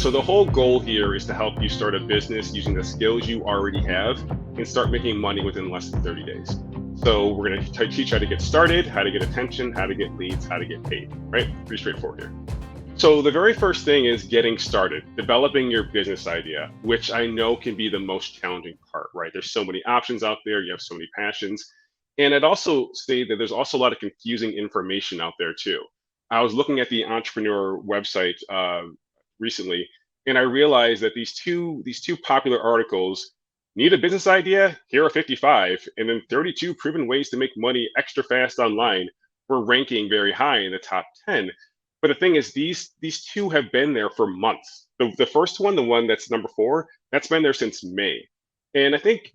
So the whole goal here is to help you start a business using the skills you already have and start making money within less than 30 days. So we're going to teach how to get started, how to get attention, how to get leads, how to get paid, right? Pretty straightforward here. So the very first thing is getting started, developing your business idea, which I know can be the most challenging part, right? There's so many options out there, you have so many passions. And I'd also say that there's also a lot of confusing information out there too. I was looking at the entrepreneur website recently, and I realized that these two popular articles, need a business idea? Here are 55, and then 32 proven ways to make money extra fast online, were ranking very high in the top 10. But the thing is, these two have been there for months. The first one, the one that's number four, that's been there since May. And I think,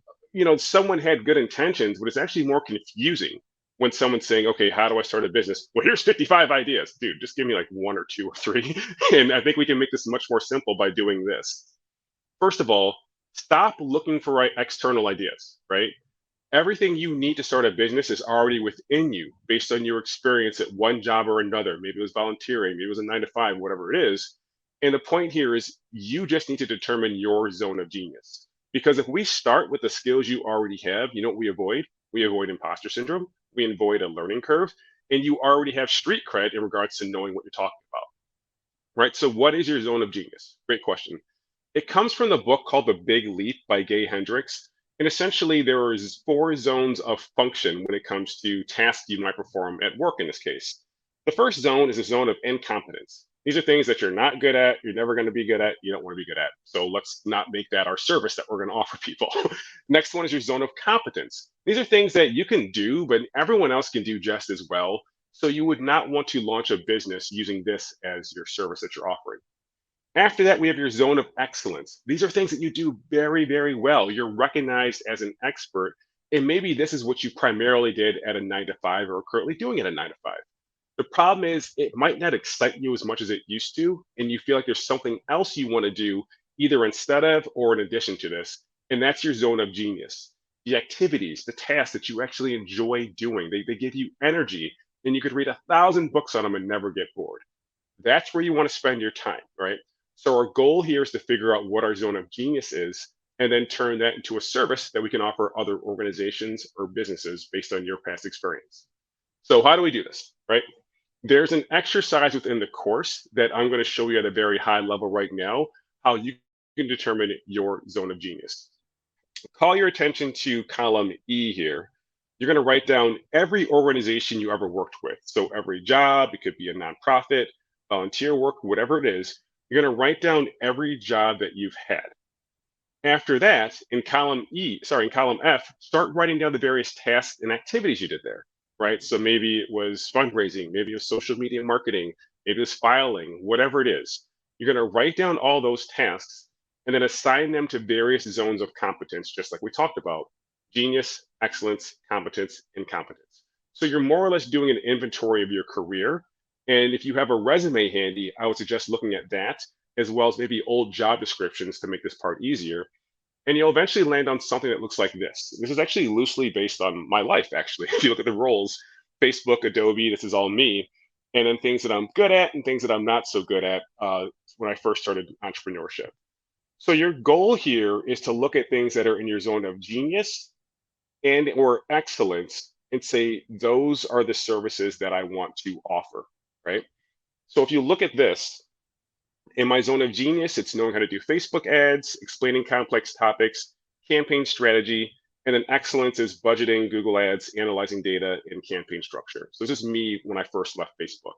someone had good intentions, but it's actually more confusing when someone's saying, okay, how do I start a business? Well, here's 55 ideas. Dude, just give me like one or two or three. And I think we can make this much more simple by doing this. First of all, stop looking for external ideas, right? Everything you need to start a business is already within you based on your experience at one job or another. Maybe it was volunteering, maybe it was a 9 to 5, whatever it is. And the point here is you just need to determine your zone of genius. Because if we start with the skills you already have, you know what we avoid? We avoid imposter syndrome, we avoid a learning curve, and you already have street cred in regards to knowing what you're talking about, right? So, what is your zone of genius? Great question. It comes from the book called The Big Leap by Gay Hendricks. And essentially, there is four zones of function when it comes to tasks you might perform at work in this case. The first zone is a zone of incompetence. These are things that you're not good at, you're never going to be good at, you don't want to be good at. So let's not make that our service that we're going to offer people. Next one is your zone of competence. These are things that you can do, but everyone else can do just as well. So you would not want to launch a business using this as your service that you're offering. After that, we have your zone of excellence. These are things that you do very, very well. You're recognized as an expert. And maybe this is what you primarily did at a 9 to 5 or currently doing at a 9 to 5. The problem is it might not excite you as much as it used to. And you feel like there's something else you want to do either instead of or in addition to this. And that's your zone of genius. The activities, the tasks that you actually enjoy doing, they give you energy. And you could read 1,000 books on them and never get bored. That's where you want to spend your time, right? So our goal here is to figure out what our zone of genius is and then turn that into a service that we can offer other organizations or businesses based on your past experience. So how do we do this, right? There's an exercise within the course that I'm going to show you at a very high level right now, how you can determine your zone of genius. Call your attention to column E here. You're going to write down every organization you ever worked with. So every job, it could be a nonprofit, volunteer work, whatever it is, you're going to write down every job that you've had. After that, in column F, start writing down the various tasks and activities you did there, right? So maybe it was fundraising, maybe it was social media marketing, maybe it was filing, whatever it is. You're going to write down all those tasks and then assign them to various zones of competence, just like we talked about: genius, excellence, competence, incompetence. So you're more or less doing an inventory of your career. And if you have a resume handy, I would suggest looking at that, as well as maybe old job descriptions to make this part easier. And you'll eventually land on something that looks like this. This is actually loosely based on my life, actually. If you look at the roles, Facebook, Adobe, this is all me. And then things that I'm good at and things that I'm not so good at when I first started entrepreneurship. So your goal here is to look at things that are in your zone of genius and or excellence and say, those are the services that I want to offer, right? So if you look at this, in my zone of genius, it's knowing how to do Facebook ads, explaining complex topics, campaign strategy, and then excellence is budgeting, Google ads, analyzing data, and campaign structure. So this is me when I first left Facebook.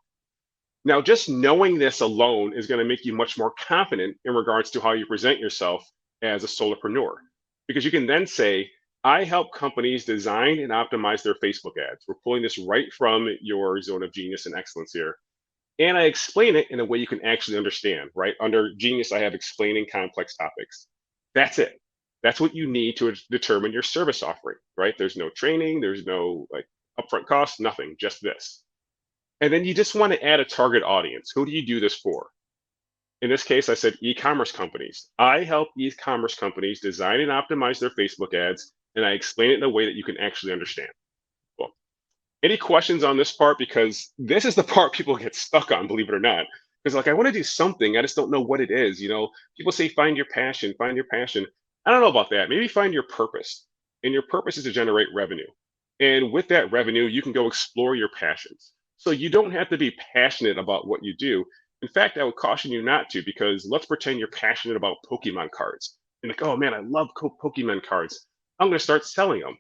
Now, just knowing this alone is going to make you much more confident in regards to how you present yourself as a solopreneur, because you can then say, I help companies design and optimize their Facebook ads. We're pulling this right from your zone of genius and excellence here. And I explain it in a way you can actually understand, right? Under genius, I have explaining complex topics. That's it. That's what you need to determine your service offering, right? There's no training, there's no like upfront cost, nothing, just this. And then you just want to add a target audience. Who do you do this for? In this case, I said e-commerce companies. I help e-commerce companies design and optimize their Facebook ads, and I explain it in a way that you can actually understand. Any questions on this part? Because this is the part people get stuck on, believe it or not. Because like I want to do something, I just don't know what it is. People say find your passion, find your passion. I don't know about that. Maybe find your purpose. And your purpose is to generate revenue. And with that revenue, you can go explore your passions. So you don't have to be passionate about what you do. In fact, I would caution you not to, because let's pretend you're passionate about Pokemon cards. And like, oh man, I love Pokemon cards. I'm going to start selling them.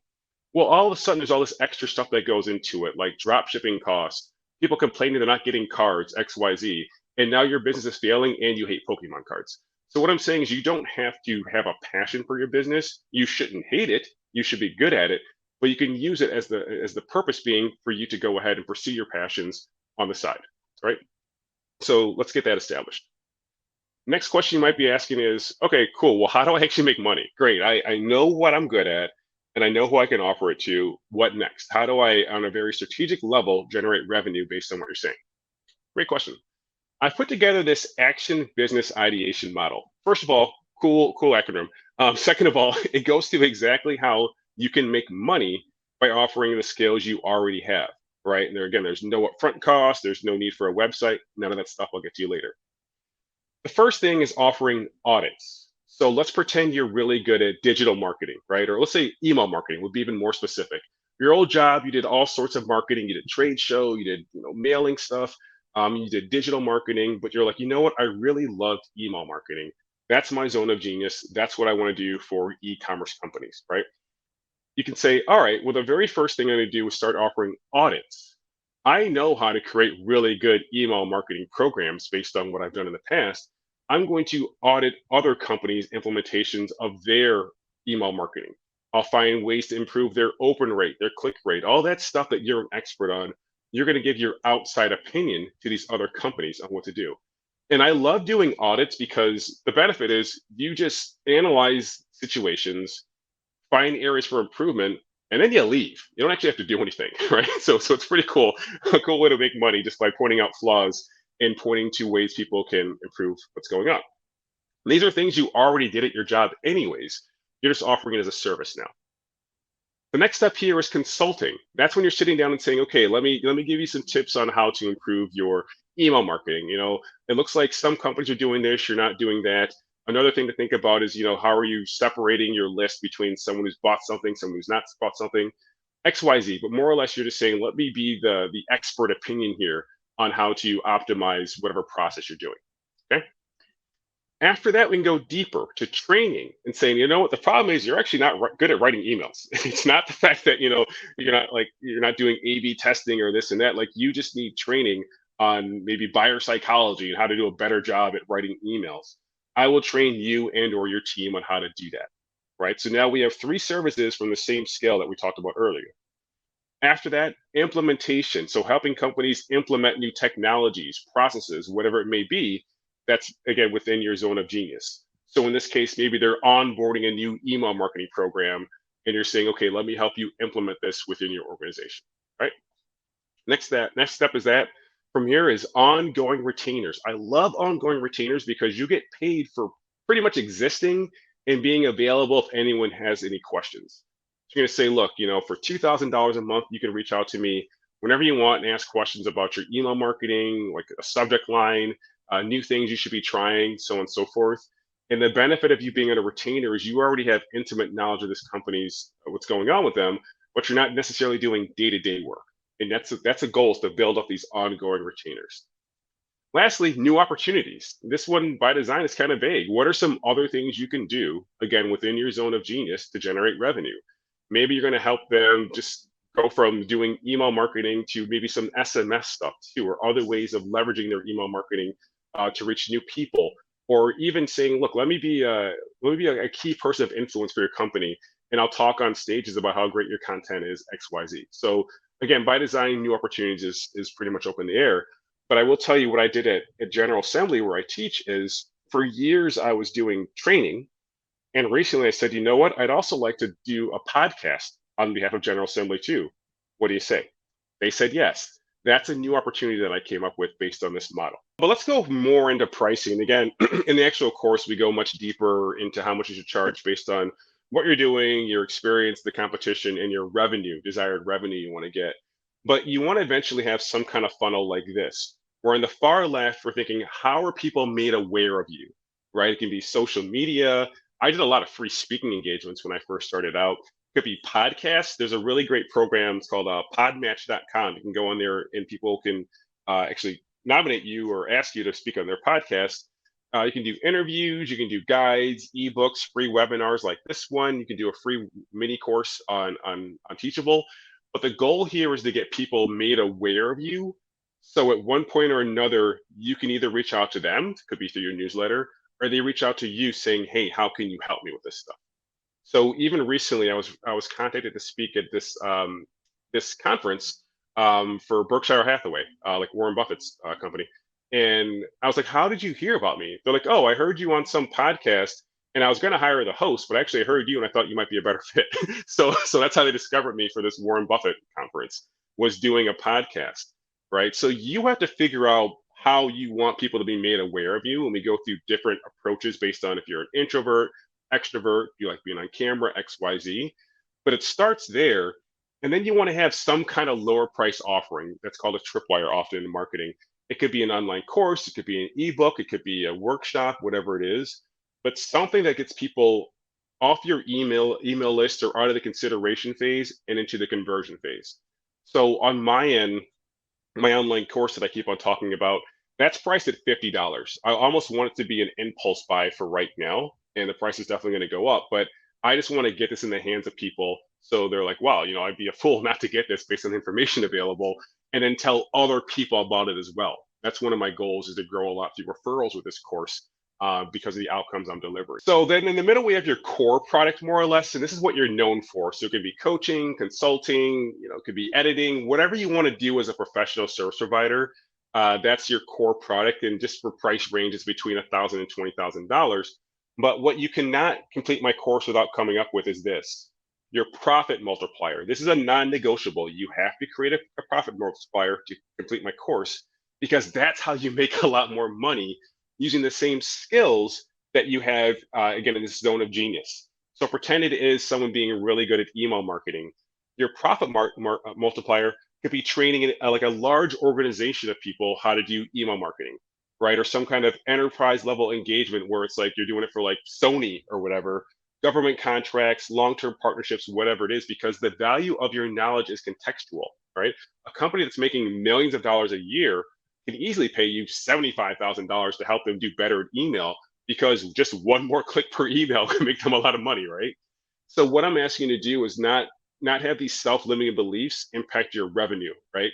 Well, all of a sudden, there's all this extra stuff that goes into it, like drop shipping costs, people complaining they're not getting cards, XYZ, and now your business is failing and you hate Pokemon cards. So what I'm saying is you don't have to have a passion for your business. You shouldn't hate it. You should be good at it, but you can use it as the purpose being for you to go ahead and pursue your passions on the side, right? So let's get that established. Next question you might be asking is, okay, cool. Well, how do I actually make money? Great. I know what I'm good at and I know who I can offer it to. What next? How do I, on a very strategic level, generate revenue based on what you're saying? Great question. I've put together this action business ideation model. First of all, cool acronym. Second of all, it goes through exactly how you can make money by offering the skills you already have, right? And there again, there's no upfront cost, there's no need for a website, none of that stuff. I'll get to you later. The first thing is offering audits. So let's pretend you're really good at digital marketing, right? Or let's say email marketing would be even more specific. Your old job, you did all sorts of marketing. You did trade show, you did mailing stuff, you did digital marketing. But you're like, you know what? I really loved email marketing. That's my zone of genius. That's what I want to do for e-commerce companies, right? You can say, all right, well, the very first thing I'm going to do is start offering audits. I know how to create really good email marketing programs based on what I've done in the past. I'm going to audit other companies' implementations of their email marketing. I'll find ways to improve their open rate, their click rate, all that stuff that you're an expert on. You're going to give your outside opinion to these other companies on what to do. And I love doing audits because the benefit is you just analyze situations, find areas for improvement, and then you leave. You don't actually have to do anything, right? So it's pretty cool, a cool way to make money just by pointing out flaws and pointing to ways people can improve what's going on. And these are things you already did at your job anyways. You're just offering it as a service now. The next step here is consulting. That's when you're sitting down and saying, okay, let me give you some tips on how to improve your email marketing. It looks like some companies are doing this, you're not doing that. Another thing to think about is, how are you separating your list between someone who's bought something, someone who's not bought something, XYZ. But more or less, you're just saying, let me be the expert opinion here on how to optimize whatever process you're doing. Okay. After that, we can go deeper to training and saying, you know what, the problem is you're actually not good at writing emails. It's not the fact that, you're not doing A/B testing or this and that. Like you just need training on maybe buyer psychology and how to do a better job at writing emails. I will train you and or your team on how to do that. Right. So now we have three services from the same scale that we talked about earlier. After that, implementation. So helping companies implement new technologies, processes, whatever it may be, that's again within your zone of genius. So in this case, maybe they're onboarding a new email marketing program and you're saying, okay, let me help you implement this within your organization. Right. Next step is that from here is ongoing retainers. I love ongoing retainers because you get paid for pretty much existing and being available if anyone has any questions. So you're going to say, look, for $2,000 a month, you can reach out to me whenever you want and ask questions about your email marketing, like a subject line, new things you should be trying, so on and so forth. And the benefit of you being on a retainer is you already have intimate knowledge of this company's what's going on with them, but you're not necessarily doing day-to-day work. And that's a goal, is to build up these ongoing retainers. Lastly, new opportunities. This one by design is kind of vague. What are some other things you can do, again, within your zone of genius to generate revenue? Maybe you're going to help them just go from doing email marketing to maybe some SMS stuff too, or other ways of leveraging their email marketing to reach new people, or even saying, look, let me be a key person of influence for your company, and I'll talk on stages about how great your content is, XYZ. So again, by design, new opportunities is pretty much open in the air. But I will tell you what I did at General Assembly, where I teach, is for years I was doing training. And recently I said, you know what? I'd also like to do a podcast on behalf of General Assembly too. What do you say? They said yes. That's a new opportunity that I came up with based on this model. But let's go more into pricing. Again, in the actual course, we go much deeper into how much you should charge based on what you're doing, your experience, the competition, and your revenue, desired revenue you want to get. But you want to eventually have some kind of funnel like this. Where on the far left, we're thinking, how are people made aware of you, right? It can be social media. I did a lot of free speaking engagements when I first started out. It could be podcasts. There's a really great program. It's called podmatch.com. You can go on there and people can actually nominate you or ask you to speak on their podcast. You can do interviews, you can do guides, ebooks, free webinars like this one. You can do a free mini course on Teachable. But the goal here is to get people made aware of you. So at one point or another, you can either reach out to them, it could be through your newsletter, or they reach out to you saying, "Hey, how can you help me with this stuff?" So even recently, I was contacted to speak at this conference for Berkshire Hathaway, like Warren Buffett's company. And I was like, "How did you hear about me?" They're like, "Oh, I heard you on some podcast, and I was going to hire the host, but actually I heard you, and I thought you might be a better fit." So that's how they discovered me for this Warren Buffett conference, was doing a podcast, right? So you have to figure out how you want people to be made aware of you, and we go through different approaches based on if you're an introvert, extrovert, you like being on camera, XYZ. But it starts there. And then you want to have some kind of lower price offering. That's called a tripwire often in marketing. It could be an online course, it could be an ebook, it could be a workshop, whatever it is, but something that gets people off your email list or out of the consideration phase and into the conversion phase. So on my end, my online course that I keep on talking about, that's priced at $50. I almost want it to be an impulse buy for right now, and the price is definitely going to go up. But I just want to get this in the hands of people so they're like, wow, I'd be a fool not to get this based on the information available, and then tell other people about it as well. That's one of my goals, is to grow a lot through referrals with this course. Because of the outcomes I'm delivering. So then in the middle, we have your core product, more or less, and this is what you're known for. So it could be coaching, consulting, it could be editing, whatever you want to do as a professional service provider. That's your core product, and just for price ranges between $1,000 and $20,000. But what you cannot complete my course without coming up with is this: your profit multiplier. This is a non-negotiable. You have to create a profit multiplier to complete my course, because that's how you make a lot more money using the same skills that you have, again, in this zone of genius. So pretend it is someone being really good at email marketing. Your profit multiplier could be training like a large organization of people how to do email marketing, right? Or some kind of enterprise level engagement where it's like you're doing it for like Sony or whatever, government contracts, long-term partnerships, whatever it is, because the value of your knowledge is contextual, right? A company that's making millions of dollars a year can easily pay you $75,000 to help them do better at email, because just one more click per email can make them a lot of money, right? So what I'm asking you to do is not have these self-limiting beliefs impact your revenue, right?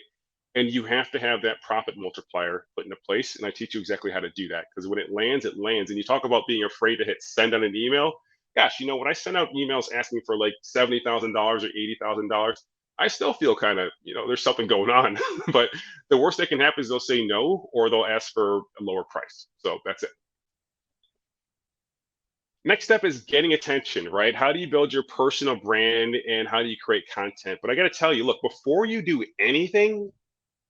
And you have to have that profit multiplier put into place. And I teach you exactly how to do that, because when it lands, it lands. And you talk about being afraid to hit send on an email. Gosh, when I send out emails asking for like $70,000 or $80,000, I still feel kind of, there's something going on. But the worst that can happen is they'll say no, or they'll ask for a lower price. So that's it. Next step is getting attention, right? How do you build your personal brand, and how do you create content? But I got to tell you, look, before you do anything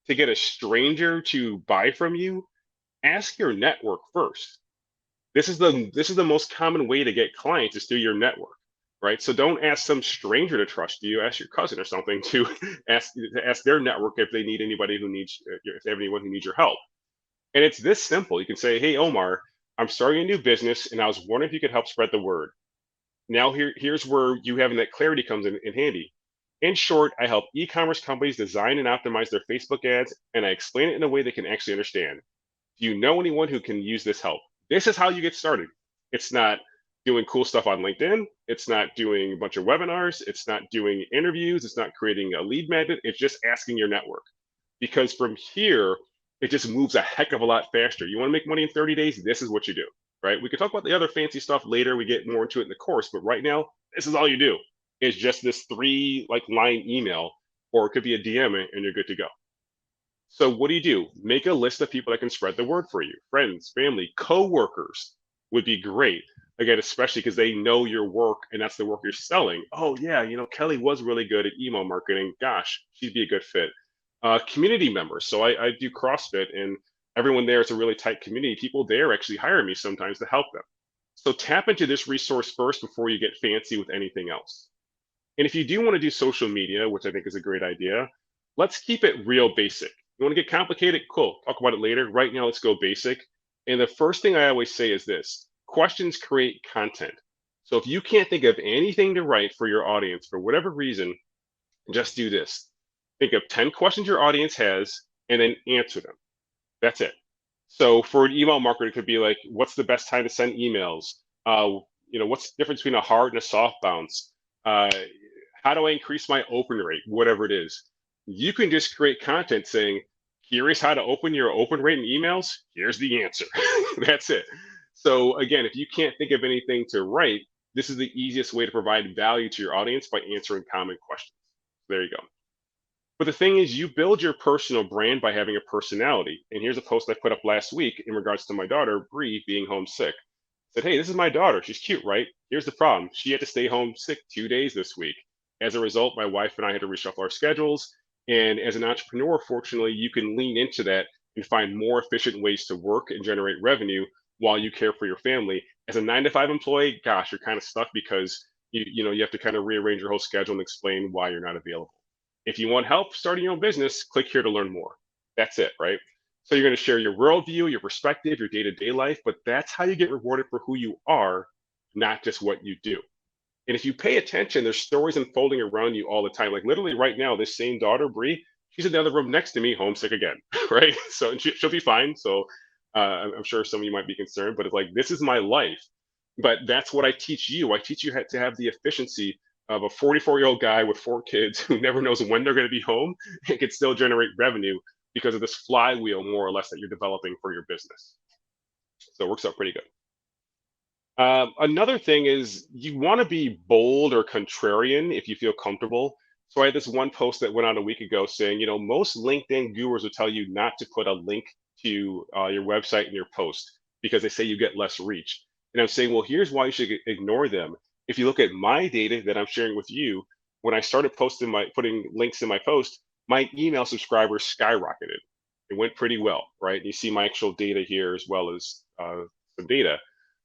to get a stranger to buy from you, ask your network first. This is the most common way to get clients, is through your network, right? So don't ask some stranger to trust you. Ask your cousin or something to ask their network if they need anybody who needs if they have anyone who needs your help. And it's this simple. You can say, "Hey, Omar, I'm starting a new business, and I was wondering if you could help spread the word." Now here's where you having that clarity comes in handy. In short, I help e-commerce companies design and optimize their Facebook ads, and I explain it in a way they can actually understand. Do you know anyone who can use this help? This is how you get started. It's not doing cool stuff on LinkedIn. It's not doing a bunch of webinars. It's not doing interviews. It's not creating a lead magnet. It's just asking your network. Because from here, it just moves a heck of a lot faster. You want to make money in 30 days? This is what you do, right? We can talk about the other fancy stuff later. We get more into it in the course, but right now, this is all you do. It's just this 3 like line email, or it could be a DM, and you're good to go. So what do? Make a list of people that can spread the word for you. Friends, family, coworkers would be great. Again, especially because they know your work and that's the work you're selling. Oh yeah, Kelly was really good at email marketing. Gosh, she'd be a good fit. Community members. So I do CrossFit, and everyone there is a really tight community. People there actually hire me sometimes to help them. So tap into this resource first before you get fancy with anything else. And if you do want to do social media, which I think is a great idea, let's keep it real basic. You want to get complicated? Cool. Talk about it later. Right now, let's go basic. And the first thing I always say is this: questions create content. So if you can't think of anything to write for your audience for whatever reason, just do this. Think of 10 questions your audience has and then answer them. That's it. So for an email marketer, it could be like, what's the best time to send emails? What's the difference between a hard and a soft bounce? Uh, how do I increase my open rate? Whatever it is, you can just create content saying, curious how to open your open rate in emails? Here's the answer. That's it. So again, if you can't think of anything to write, this is the easiest way to provide value to your audience by answering common questions. There you go. But the thing is, you build your personal brand by having a personality. And here's a post I put up last week in regards to my daughter, Bree, being homesick. I said, hey, this is my daughter. She's cute, right? Here's the problem. She had to stay home sick 2 days this week. As a result, my wife and I had to reshuffle our schedules. And as an entrepreneur, fortunately, you can lean into that and find more efficient ways to work and generate revenue while you care for your family. As a 9 to 5 employee, gosh, you're kind of stuck because you have to kind of rearrange your whole schedule and explain why you're not available. If you want help starting your own business, click here to learn more. That's it, right? So you're going to share your worldview, your perspective, your day-to-day life, but that's how you get rewarded for who you are, not just what you do. And if you pay attention, there's stories unfolding around you all the time. Like literally right now, this same daughter, Bree, she's in the other room next to me, homesick again, right? So and she'll be fine. So I'm sure some of you might be concerned, but it's like this is my life. But that's what I teach you. I teach you how to have the efficiency of a 44-year-old guy with 4 kids who never knows when they're going to be home and can still generate revenue because of this flywheel, more or less, that you're developing for your business. So it works out pretty good. Another thing is you want to be bold or contrarian if you feel comfortable. So I had this one post that went out a week ago saying, most LinkedIn gurus will tell you not to put a link to your website in your post because they say you get less reach. And I'm saying, well, here's why you should ignore them. If you look at my data that I'm sharing with you, when I started putting links in my post, my email subscribers skyrocketed. It went pretty well, right? And you see my actual data here as well as some data.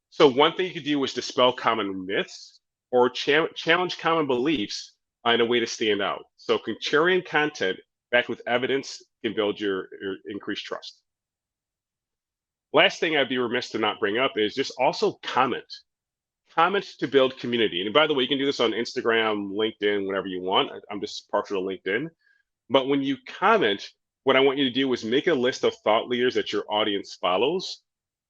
So one thing you could do is dispel common myths or challenge common beliefs in a way to stand out. So contrarian content backed with evidence can build your increased trust. Last thing I'd be remiss to not bring up is just also comment. Comment to build community. And by the way, you can do this on Instagram, LinkedIn, whatever you want. I'm just partial to LinkedIn. But when you comment, what I want you to do is make a list of thought leaders that your audience follows.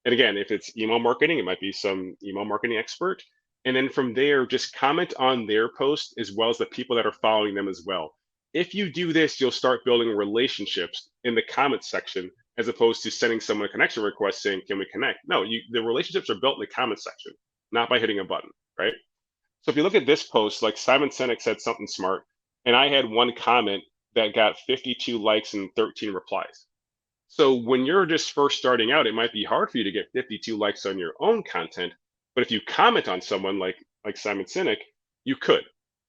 And again, if it's email marketing, it might be some email marketing expert. And then from there, just comment on their post as well as the people that are following them as well. If you do this, you'll start building relationships in the comment section as opposed to sending someone a connection request saying, can we connect? No, the relationships are built in the comment section, not by hitting a button, right? So if you look at this post, like Simon Sinek said something smart, and I had one comment that got 52 likes and 13 replies. So when you're just first starting out, it might be hard for you to get 52 likes on your own content. But if you comment on someone like Simon Sinek, you could.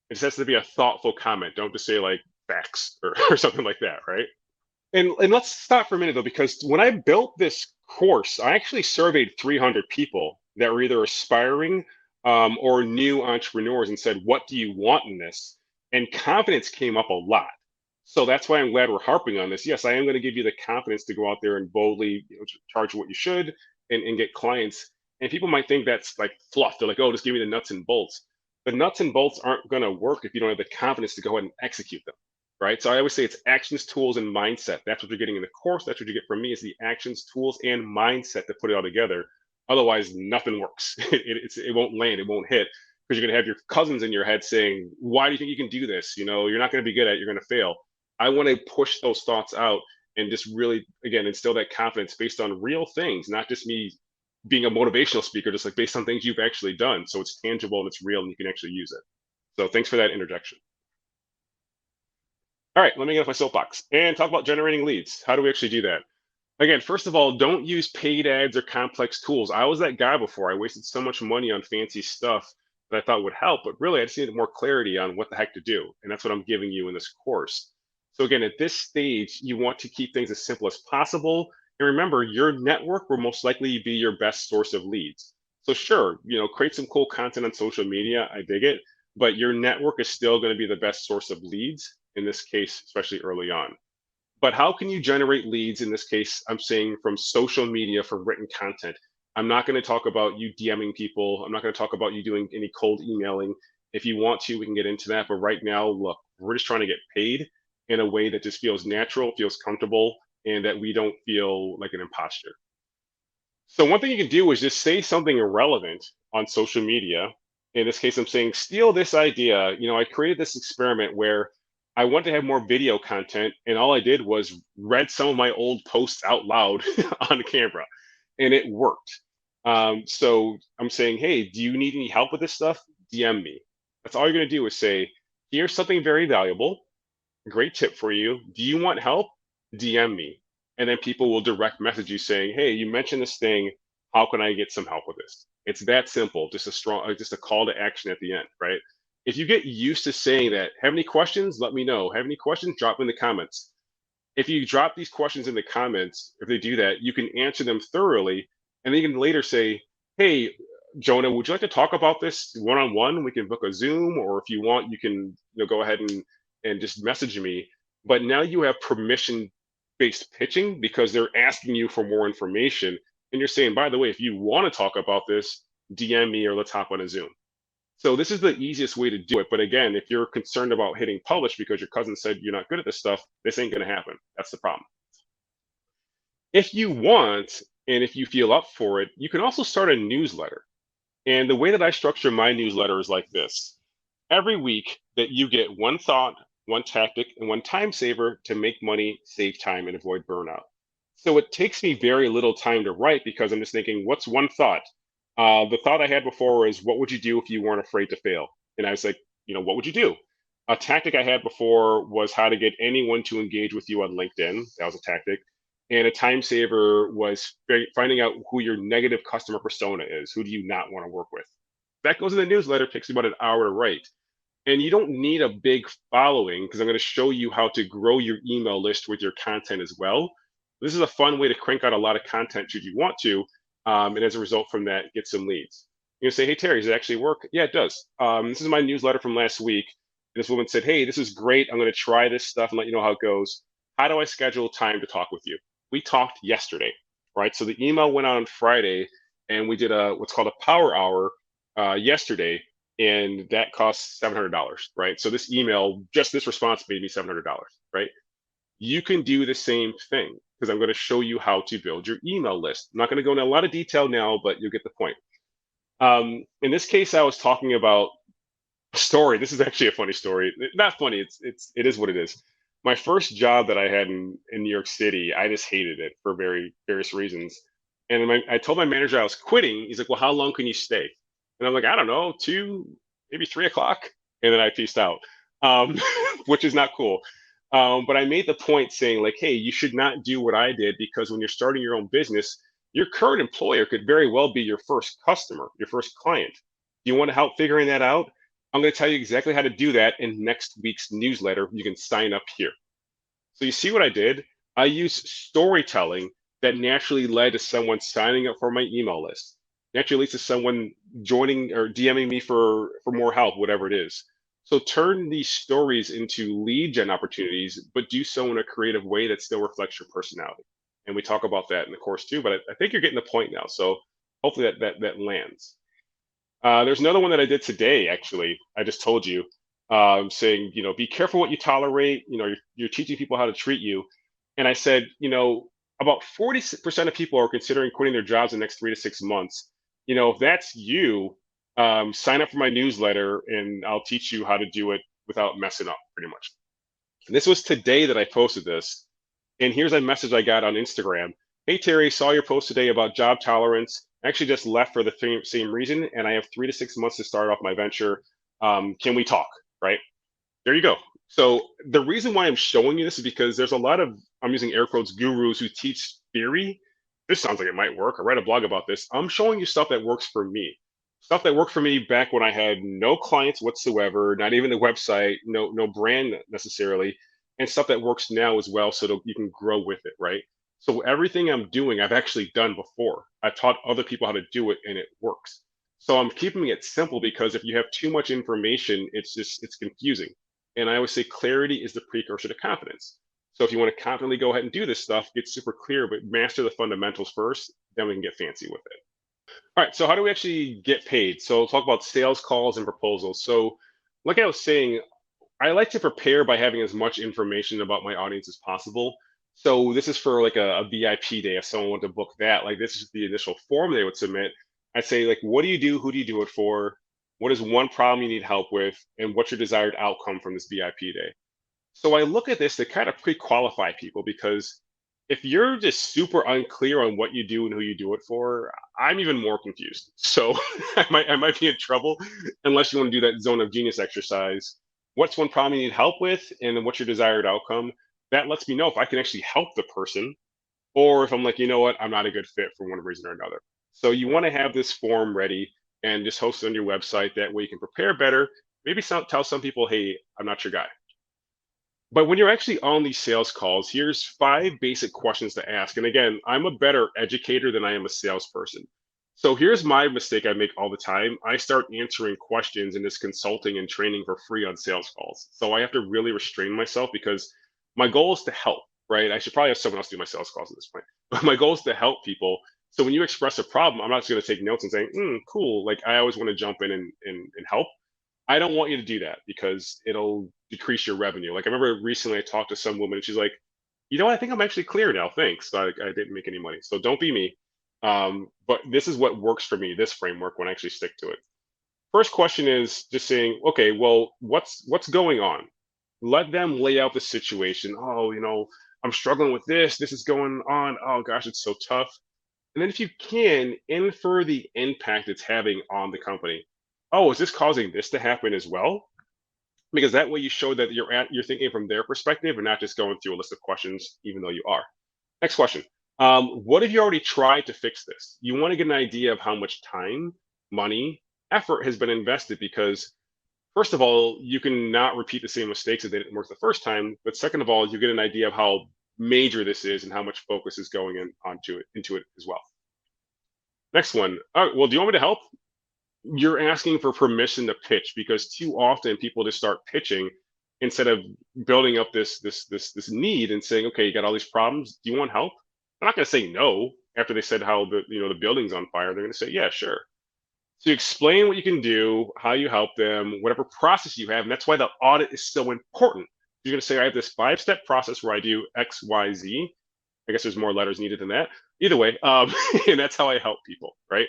It just has to be a thoughtful comment. Don't just say like facts or something like that, right? And let's stop for a minute though, because when I built this course, I actually surveyed 300 people that were either aspiring or new entrepreneurs and said, what do you want in this? And confidence came up a lot. So that's why I'm glad we're harping on this. Yes, I am going to give you the confidence to go out there and boldly charge what you should and get clients. And people might think that's like fluff. They're like, oh, just give me the nuts and bolts. The nuts and bolts aren't going to work if you don't have the confidence to go ahead and execute them, right? So I always say it's actions, tools, and mindset. That's what you're getting in the course. That's what you get from me is the actions, tools, and mindset to put it all together. Otherwise, nothing works. It won't land. It won't hit because you're going to have your cousins in your head saying, why do you think you can do this? You're not going to be good at it. You're going to fail. I want to push those thoughts out and just really, again, instill that confidence based on real things, not just me being a motivational speaker, just like based on things you've actually done. So it's tangible and it's real and you can actually use it. So thanks for that interjection. All right, let me get off my soapbox and talk about generating leads. How do we actually do that? Again, first of all, don't use paid ads or complex tools. I was that guy before. I wasted so much money on fancy stuff that I thought would help, but really I just needed more clarity on what the heck to do. And that's what I'm giving you in this course. So again, at this stage, you want to keep things as simple as possible. And remember, your network will most likely be your best source of leads. So sure, create some cool content on social media. I dig it, but your network is still going to be the best source of leads in this case, especially early on. But how can you generate leads? In this case, I'm saying from social media for written content. I'm not going to talk about you DMing people. I'm not going to talk about you doing any cold emailing. If you want to, we can get into that. But right now, look, we're just trying to get paid in a way that just feels natural, feels comfortable, and that we don't feel like an imposter. So one thing you can do is just say something irrelevant on social media. In this case, I'm saying steal this idea. I created this experiment where I want to have more video content, and all I did was read some of my old posts out loud on camera, and it worked. So I'm saying, hey, do you need any help with this stuff? DM me. That's all you're going to do is say, here's something very valuable. Great tip for you. Do you want help? DM me. And then people will direct message you saying, hey, you mentioned this thing. How can I get some help with this? It's that simple. Just a call to action at the end, right? If you get used to saying that, have any questions? Let me know. Have any questions? Drop them in the comments. If you drop these questions in the comments, if they do that, you can answer them thoroughly. And then you can later say, hey, Jonah, would you like to talk about this one on one? We can book a Zoom, or if you want, you can go ahead and just message me. But now you have permission based pitching because they're asking you for more information. And you're saying, by the way, if you want to talk about this, DM me or let's hop on a Zoom. So this is the easiest way to do it. But again, if you're concerned about hitting publish because your cousin said you're not good at this stuff, this ain't going to happen. That's the problem. If you want, and if you feel up for it, you can also start a newsletter. And the way that I structure my newsletter is like this. Every week that you get one thought, one tactic, and one time saver to make money, save time, and avoid burnout. So it takes me very little time to write because I'm just thinking, what's one thought? The thought I had before is, what would you do if you weren't afraid to fail? And I was like, what would you do? A tactic I had before was how to get anyone to engage with you on LinkedIn. That was a tactic. And a time saver was finding out who your negative customer persona is. Who do you not want to work with? That goes in the newsletter, takes about an hour to write. And you don't need a big following because I'm going to show you how to grow your email list with your content as well. This is a fun way to crank out a lot of content should you want to. And as a result from that, get some leads. You say, hey, Terry, does it actually work? Yeah, it does. This is my newsletter from last week. And this woman said, hey, this is great. I'm going to try this stuff and let you know how it goes. How do I schedule time to talk with you? We talked yesterday, right? So the email went out on Friday and we did what's called a power hour yesterday, and that costs $700, right? So this email, just this response made me $700, right? You can do the same thing because I'm going to show you how to build your email list. I'm not going to go into a lot of detail now, but you'll get the point. In this case, I was talking about a story. This is actually a funny story. Not funny. It is what it is. My first job that I had in New York City, I just hated it for various reasons. And I told my manager I was quitting. He's like, "Well, how long can you stay?" And I'm like, "I don't know, 2, maybe 3 o'clock." And then I peaced out, um, which is not cool. But I made the point saying, like, hey, you should not do what I did because when you're starting your own business, your current employer could very well be your first customer, your first client. Do you want to help figuring that out? I'm going to tell you exactly how to do that in next week's newsletter. You can sign up here. So you see what I did? I used storytelling that naturally led to someone signing up for my email list. Naturally leads to someone joining or DMing me for more help, whatever it is. So turn these stories into lead gen opportunities, but do so in a creative way that still reflects your personality. And we talk about that in the course too, but I think you're getting the point now. So hopefully that lands. There's another one that I did today, actually. I just told you, saying, be careful what you tolerate. You're teaching people how to treat you. And I said, about 40% of people are considering quitting their jobs in the next 3 to 6 months. If that's you, sign up for my newsletter and I'll teach you how to do it without messing up, pretty much. And this was today that I posted this. And here's a message I got on Instagram. Hey, Terry, saw your post today about job tolerance. I actually just left for the same reason, and I have 3 to 6 months to start off my venture. Can we talk? Right? There you go. So the reason why I'm showing you this is because there's a lot of, I'm using air quotes, gurus who teach theory. This sounds like it might work. I read a blog about this. I'm showing you stuff that works for me. Stuff that worked for me back when I had no clients whatsoever, not even the website, no brand necessarily, and stuff that works now as well so that you can grow with it, right? So everything I'm doing, I've actually done before. I've taught other people how to do it and it works. So I'm keeping it simple because if you have too much information, it's confusing. And I always say clarity is the precursor to confidence. So if you want to confidently go ahead and do this stuff, get super clear, but master the fundamentals first, then we can get fancy with it. All right, so how do we actually get paid? So talk about sales calls and proposals. So like I was saying, I like to prepare by having as much information about my audience as possible. So this is for like a VIP day. If someone wanted to book that, like this is the initial form they would submit. I'd say like, what do you do? Who do you do it for? What is one problem you need help with? And what's your desired outcome from this VIP day? So I look at this to kind of pre-qualify people because if you're just super unclear on what you do and who you do it for, I'm even more confused. So I might be in trouble unless you want to do that zone of genius exercise. What's one problem you need help with, and then what's your desired outcome? That lets me know if I can actually help the person, or if I'm like, you know what, I'm not a good fit for one reason or another. So you want to have this form ready and just host it on your website. That way you can prepare better. Maybe tell some people, hey, I'm not your guy. But when you're actually on these sales calls, here's 5 basic questions to ask. And again, I'm a better educator than I am a salesperson. So here's my mistake I make all the time. I start answering questions in this consulting and training for free on sales calls. So I have to really restrain myself because my goal is to help, right? I should probably have someone else do my sales calls at this point. But my goal is to help people. So when you express a problem, I'm not just going to take notes and say, cool. Like I always want to jump in and help. I don't want you to do that because it'll decrease your revenue. Like I remember recently I talked to some woman and she's like, you know, I think I'm actually clear now. Thanks. I didn't make any money. So don't be me. But this is what works for me, this framework, when I actually stick to it. First question is just saying, okay, well, what's going on? Let them lay out the situation. Oh, I'm struggling with this. This is going on. Oh gosh, it's so tough. And then if you can, infer the impact it's having on the company. Oh, is this causing this to happen as well? Because that way you show that you're thinking from their perspective and not just going through a list of questions, even though you are. Next question. What have you already tried to fix this? You want to get an idea of how much time, money, effort has been invested because first of all, you can not repeat the same mistakes if they didn't work the first time. But second of all, you get an idea of how major this is and how much focus is going into it as well. Next one. Well, do you want me to help? You're asking for permission to pitch because too often people just start pitching instead of building up this need and saying, okay, you got all these problems. Do you want help? I'm not going to say no after they said how the building's on fire. They're going to say, yeah, sure. So you explain what you can do, how you help them, whatever process you have, and that's why the audit is so important. You're going to say, I have this 5-step process where I do X, Y, Z. I guess there's more letters needed than that. Either way, and that's how I help people, right?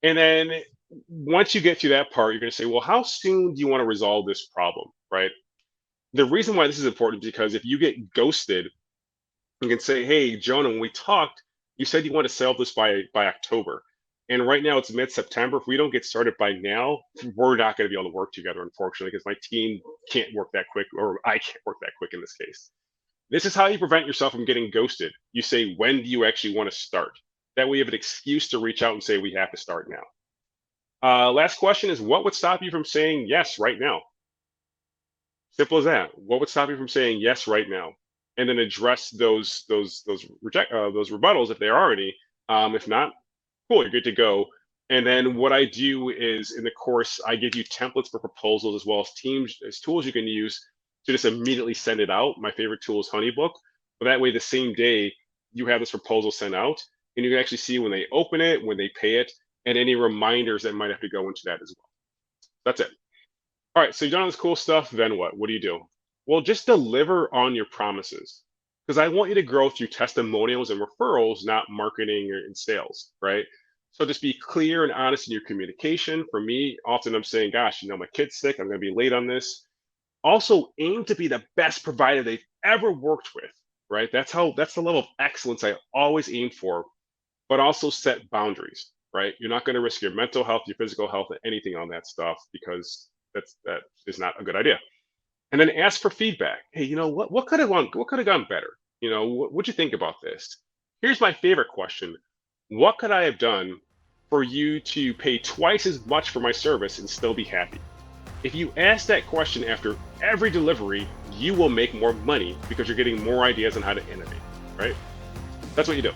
And then once you get through that part, you're going to say, well, how soon do you want to resolve this problem, right? The reason why this is important is because if you get ghosted, you can say, hey, Jonah, when we talked, you said you want to sell this by October. And right now it's mid-September. If we don't get started by now, we're not going to be able to work together, unfortunately, because my team can't work that quick, or I can't work that quick in this case. This is how you prevent yourself from getting ghosted. You say, when do you actually want to start? That way you have an excuse to reach out and say, we have to start now. Last question is, what would stop you from saying yes right now? Simple as that. What would stop you from saying yes right now? And then address those rebuttals if there are any. If not, cool, you're good to go. And then what I do is in the course, I give you templates for proposals as well as tools you can use to just immediately send it out. My favorite tool is Honeybook. But that way, the same day you have this proposal sent out, and you can actually see when they open it, when they pay it, and any reminders that might have to go into that as well. That's it. All right, so you've done all this cool stuff. Then what? What do you do? Well, just deliver on your promises. Because I want you to grow through testimonials and referrals, not marketing and sales, right? So just be clear and honest in your communication. For me, often I'm saying, gosh, my kid's sick. I'm going to be late on this. Also, aim to be the best provider they've ever worked with, right? That's the level of excellence I always aim for, but also set boundaries, right? You're not going to risk your mental health, your physical health, or anything on that stuff because that is not a good idea. And then ask for feedback. Hey, what could have gone better? What'd you think about this? Here's my favorite question. What could I have done for you to pay twice as much for my service and still be happy? If you ask that question after every delivery, you will make more money because you're getting more ideas on how to innovate, right? That's what you do.